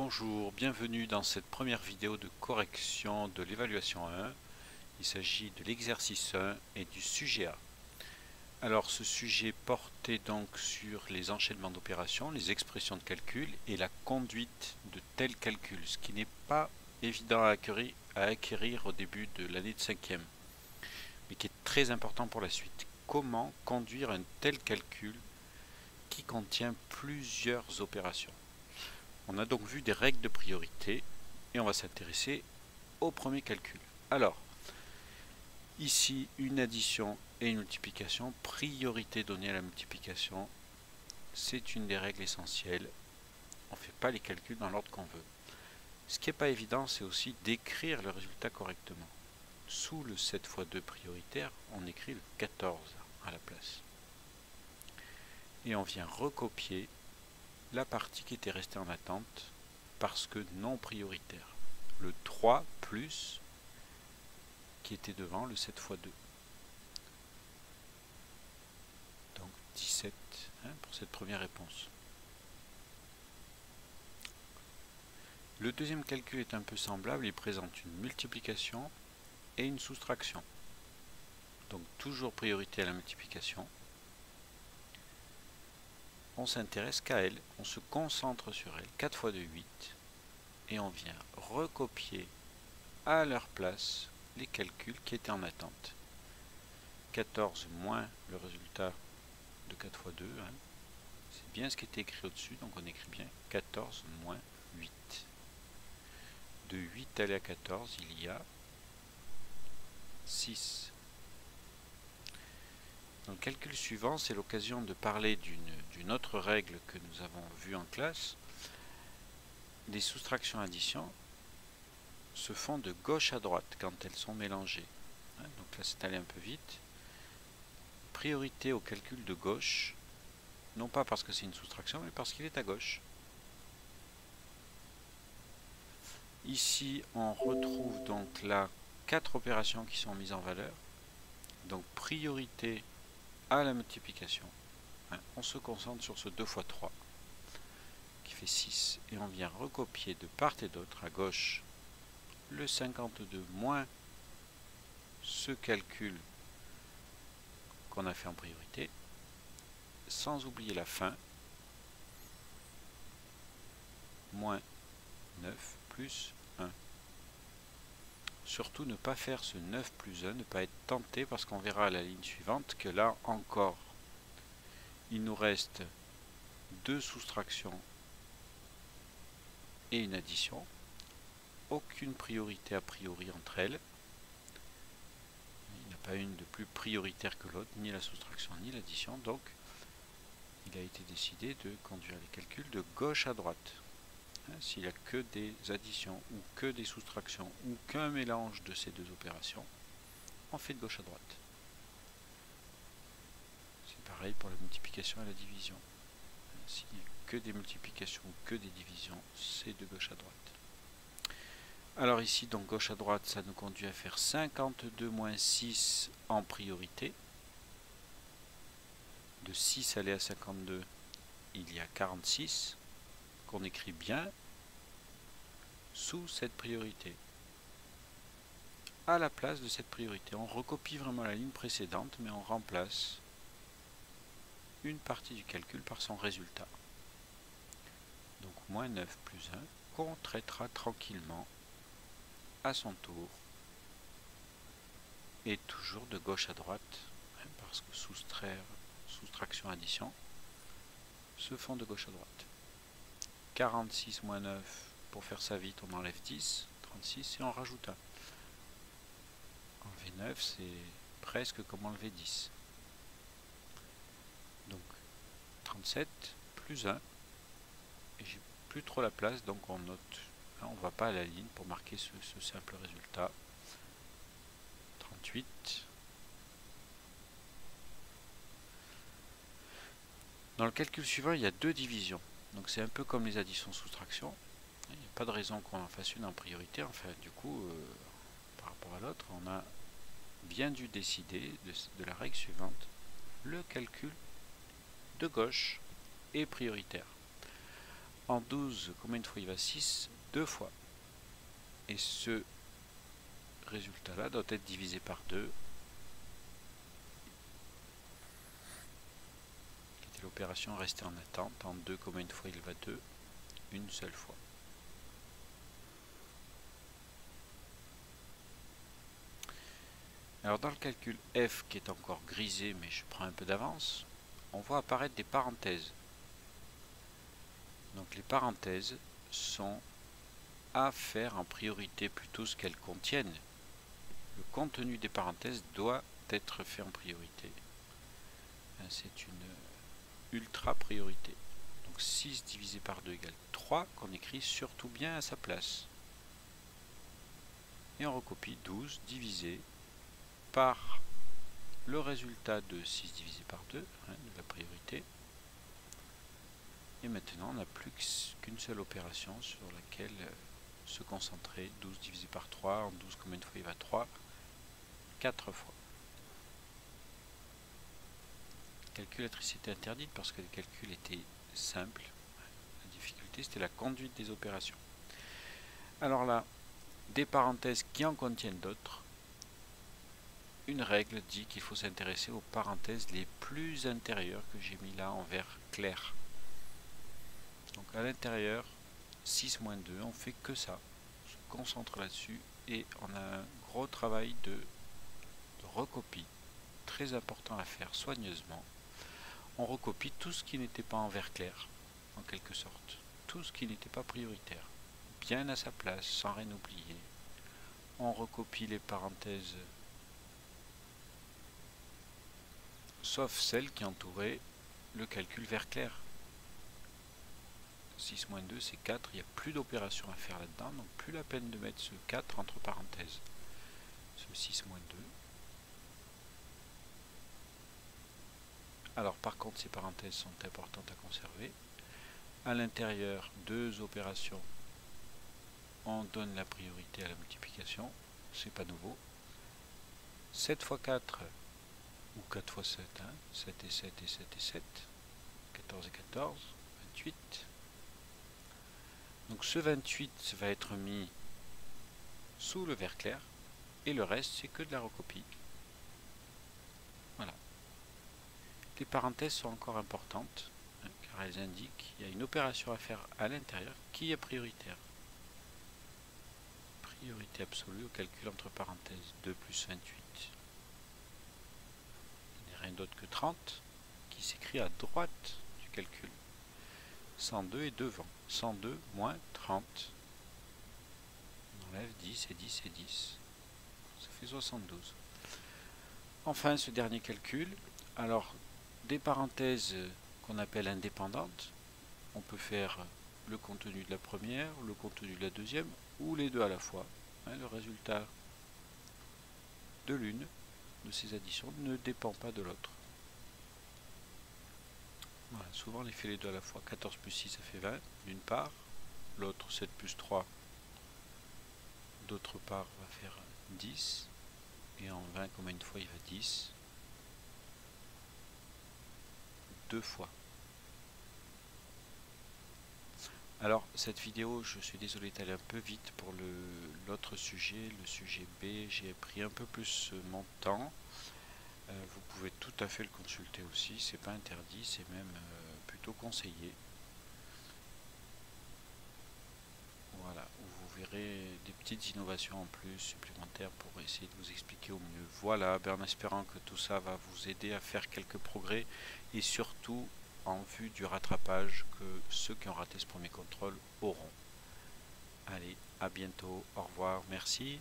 Bonjour, bienvenue dans cette première vidéo de correction de l'évaluation 1. Il s'agit de l'exercice 1 et du sujet A. Alors ce sujet portait donc sur les enchaînements d'opérations, les expressions de calcul et la conduite de tels calculs, ce qui n'est pas évident à acquérir au début de l'année de 5e, mais qui est très important pour la suite. Comment conduire un tel calcul qui contient plusieurs opérations? On a donc vu des règles de priorité et on va s'intéresser au premier calcul. Alors, ici, une addition et une multiplication, priorité donnée à la multiplication, c'est une des règles essentielles. On ne fait pas les calculs dans l'ordre qu'on veut. Ce qui n'est pas évident, c'est aussi d'écrire le résultat correctement. Sous le 7 x 2 prioritaire, on écrit le 14 à la place. Et on vient recopier la partie qui était restée en attente parce que non prioritaire. Le 3 plus qui était devant le 7 x 2. Donc 17 pour cette première réponse. Le deuxième calcul est un peu semblable, il présente une multiplication et une soustraction. Donc toujours priorité à la multiplication. On s'intéresse qu'à elle, on se concentre sur elle, 4 x 2, 8, et on vient recopier à leur place les calculs qui étaient en attente. 14 moins le résultat de 4 x 2, c'est bien ce qui était écrit au-dessus, donc on écrit bien 14 moins 8. De 8 aller à 14, il y a 6. Dans le calcul suivant, c'est l'occasion de parler d'une autre règle que nous avons vue en classe. Les soustractions-additions se font de gauche à droite quand elles sont mélangées. Donc là, c'est allé un peu vite. Priorité au calcul de gauche, non pas parce que c'est une soustraction, mais parce qu'il est à gauche. Ici, on retrouve donc là 4 opérations qui sont mises en valeur. Donc priorité à la multiplication. On se concentre sur ce 2 x 3 qui fait 6 et on vient recopier de part et d'autre à gauche le 52 moins ce calcul qu'on a fait en priorité, sans oublier la fin, moins 9 plus 1. Surtout ne pas faire ce 9 plus 1, ne pas être tenté parce qu'on verra à la ligne suivante que là encore il nous reste deux soustractions et une addition. Aucune priorité a priori entre elles. Il n'y a pas une de plus prioritaire que l'autre, ni la soustraction ni l'addition. Donc il a été décidé de conduire les calculs de gauche à droite. S'il n'y a que des additions ou que des soustractions ou qu'un mélange de ces deux opérations, on fait de gauche à droite. C'est pareil pour la multiplication et la division. S'il n'y a que des multiplications ou que des divisions, c'est de gauche à droite. Alors ici, donc gauche à droite, ça nous conduit à faire 52 moins 6 en priorité. De 6 aller à 52, il y a 46, qu'on écrit bien sous cette priorité. À la place de cette priorité, on recopie vraiment la ligne précédente, mais on remplace une partie du calcul par son résultat. Donc moins 9 plus 1, qu'on traitera tranquillement à son tour, et toujours de gauche à droite, parce que soustraction, addition, se font de gauche à droite. 46 moins 9, pour faire ça vite, on enlève 10, 36, et on rajoute 1. Enlever 9, c'est presque comme enlever 10. Donc 37 plus 1, et j'ai plus trop la place, donc on note. Là, on ne va pas à la ligne pour marquer ce simple résultat. 38. Dans le calcul suivant, il y a deux divisions. Donc c'est un peu comme les additions-soustractions. Il n'y a pas de raison qu'on en fasse une en priorité. Enfin, du coup, par rapport à l'autre, on a bien dû décider de la règle suivante. Le calcul de gauche est prioritaire. En 12, combien de fois il va? 6, 2 fois. Et ce résultat-là doit être divisé par 2. Qui était l'opération restée en attente. En 2, combien de fois il va? 2. Une seule fois. Alors dans le calcul F qui est encore grisé, mais je prends un peu d'avance, on voit apparaître des parenthèses. Donc les parenthèses sont à faire en priorité plutôt ce qu'elles contiennent. Le contenu des parenthèses doit être fait en priorité. C'est une ultra priorité. Donc 6 divisé par 2 égale 3 qu'on écrit surtout bien à sa place. Et on recopie 12 divisé par le résultat de 6 divisé par 2, de la priorité. Et maintenant on n'a plus qu'une seule opération sur laquelle se concentrer. 12 divisé par 3, en 12 combien de fois il va? 3, 4 fois. La calculatrice était interdite parce que le calcul était simple. La difficulté c'était la conduite des opérations. Alors là, des parenthèses qui en contiennent d'autres. Une règle dit qu'il faut s'intéresser aux parenthèses les plus intérieures que j'ai mis là en vert clair. Donc à l'intérieur, 6 moins 2, on fait que ça. On se concentre là-dessus et on a un gros travail de recopie, très important à faire soigneusement. On recopie tout ce qui n'était pas en vert clair, en quelque sorte. Tout ce qui n'était pas prioritaire. Bien à sa place, sans rien oublier. On recopie les parenthèses, sauf celles qui entouraient le calcul vert clair. 6 moins 2 c'est 4, il n'y a plus d'opération à faire là-dedans, donc plus la peine de mettre ce 4 entre parenthèses. Ce 6 moins 2. Alors par contre ces parenthèses sont importantes à conserver. À l'intérieur, deux opérations, on donne la priorité à la multiplication, c'est pas nouveau. 7 fois 4, ou 4 fois 7, 7 et 7 et 7 et 7, 14 et 14, 28. Donc ce 28 va être mis sous le vert clair, et le reste c'est que de la recopie. Voilà. Les parenthèses sont encore importantes, car elles indiquent qu'il y a une opération à faire à l'intérieur qui est prioritaire. Priorité absolue au calcul entre parenthèses, 2 plus 28. Il n'y a rien d'autre que 30 qui s'écrit à droite du calcul. 102 est devant. 102 moins 30. On enlève 10 et 10 et 10. Ça fait 72. Enfin, ce dernier calcul. Alors, des parenthèses qu'on appelle indépendantes. On peut faire le contenu de la première, le contenu de la deuxième, ou les deux à la fois. Le résultat de l'une de ces additions ne dépend pas de l'autre. Voilà, souvent on les fait les deux à la fois. 14 plus 6 ça fait 20 d'une part, l'autre 7 plus 3 d'autre part va faire 10, et en 20 combien de fois il va? 10, deux fois. Alors cette vidéo, je suis désolé d'aller un peu vite pour l'autre sujet, le sujet B, j'ai pris un peu plus mon temps. Vous pouvez tout à fait le consulter aussi, c'est pas interdit, c'est même plutôt conseillé. Voilà, vous verrez des petites innovations en plus supplémentaires pour essayer de vous expliquer au mieux. Voilà, en espérant que tout ça va vous aider à faire quelques progrès et surtout en vue du rattrapage que ceux qui ont raté ce premier contrôle auront. Allez, à bientôt, au revoir, merci.